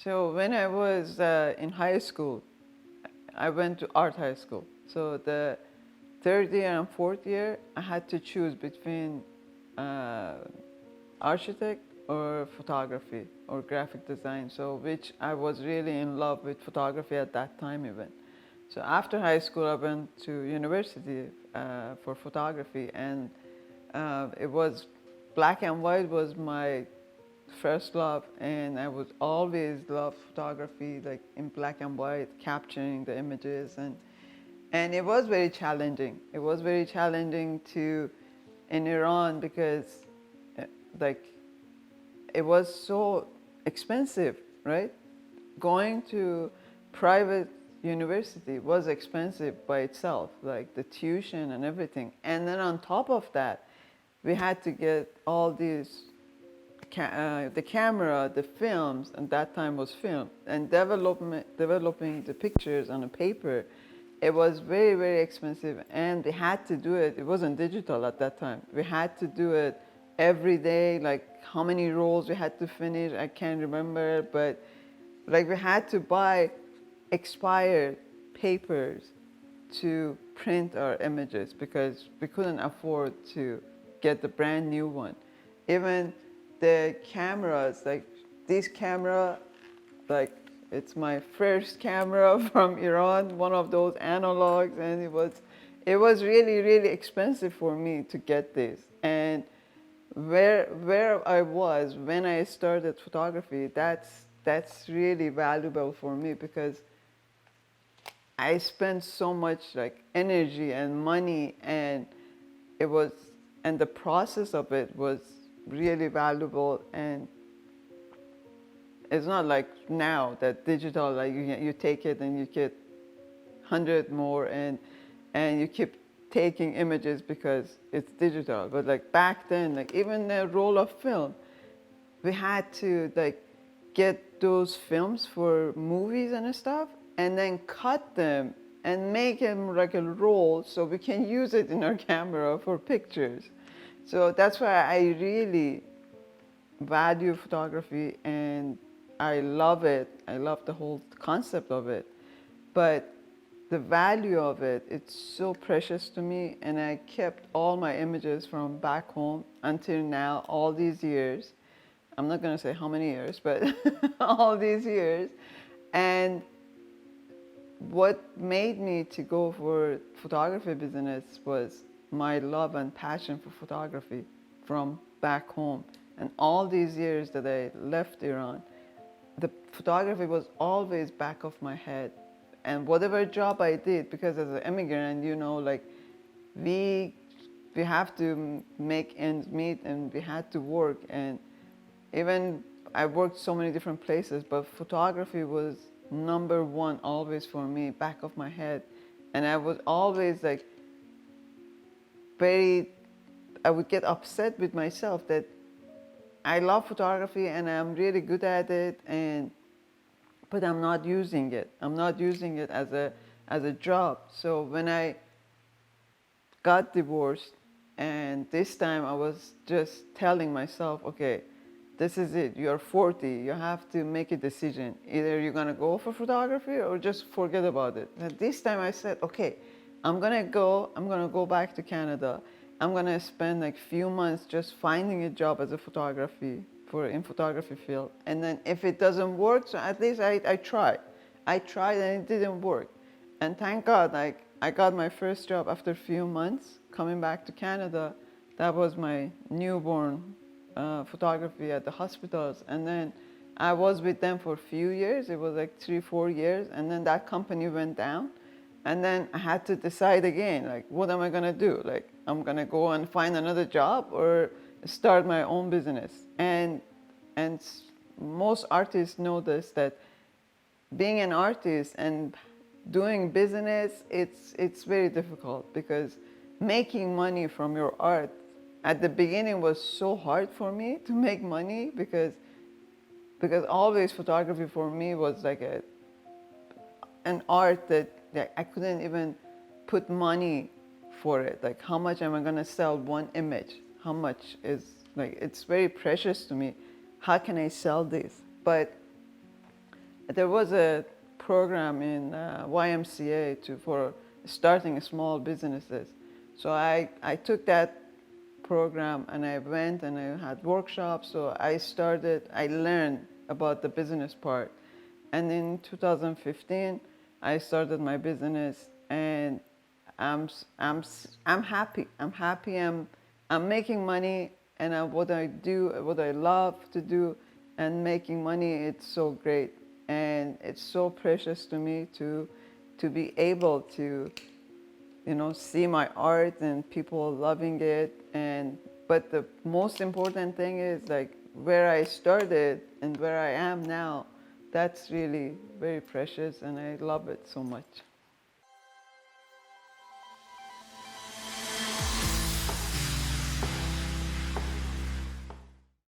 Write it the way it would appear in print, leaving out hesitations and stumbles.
So when I was in high school, I went to art high school. So the third year and fourth year, I had to choose between uh, architect or photography or graphic design. So which I was really in love with photography at that time even. So after high school, I went to university for photography, and it was black and white was my first love, and I would always love photography, like in black and white, capturing the images, and it was very challenging. It was very challenging to in Iran because uh, like it was so expensive, right? Going to private university was expensive by itself, like the tuition and everything. And then on top of that, we had to get all these the camera, the films, and that time was film, and developing the pictures on a paper. It was very, very expensive, and we had to do it. It wasn't digital at that time. We had to do it every day, like how many rolls we had to finish, I can't remember, but like we had to buy expired papers to print our images because we couldn't afford to get the brand new one. Even the cameras, like this camera, like it's my first camera from Iran, one of those analogs, and it was really, really expensive for me to get this. And where I was when I started photography, that's really valuable for me because I spent so much like energy and money, and it was and the process of it was really valuable. And it's not like now that digital, like you take it and you get 100 more, and you keep taking images because it's digital. But like back then, like even a roll of film, we had to like get those films for movies and stuff, and then cut them and make them like a roll so we can use it in our camera for pictures. So that's why I really value photography, and I love it. I love the whole concept of it. But the value of it, it's so precious to me, and I kept all my images from back home until now, all these years. I'm not going to say how many years, but all these years. And what made me to go for photography business was my love and passion for photography from back home. And all these years that I left Iran, the photography was always back of my head. And whatever job I did, because as an immigrant, like we we have to make ends meet, and we had to work. And even I worked so many different places, but photography was number one always for me, back of my head. And I was always like very, I would get upset with myself that I love photography and I'm really good at it, but I'm not using it. I'm not using it as a job. So when I got divorced, and this time I was just telling myself, okay, this is it. You're 40. You have to make a decision. Either you're gonna go for photography or just forget about it. And this time I said, okay, I'm gonna go. I'm gonna go back to Canada. I'm gonna spend like few months just finding a job as a in photography field. And then if it doesn't work, so at least I tried. I tried and it didn't work. And thank God, like I got my first job after a few months coming back to Canada. That was my newborn photography at the hospitals. And then I was with them for a few years. It was like 3-4 years. And then that company went down. And then I had to decide again, like, what am I gonna do? Like, I'm gonna go and find another job or start my own business. And most artists know this, that being an artist and doing business, it's very difficult, because making money from your art at the beginning was so hard for me to make money, because always photography for me was like an art that I couldn't even put money for it. Like, how much am I gonna sell one image? How much is, like, it's very precious to me. How can I sell this? But there was a program in YMCA for starting small businesses. So I took that program and I went and I had workshops. So I learned about the business part. And in 2015, I started my business and I'm happy. I'm happy. I'm making money and what I do, what I love to do and making money, it's so great. And it's so precious to me to be able to see my art and people loving it. And but the most important thing is like where I started and where I am now. That's really very precious, and I love it so much.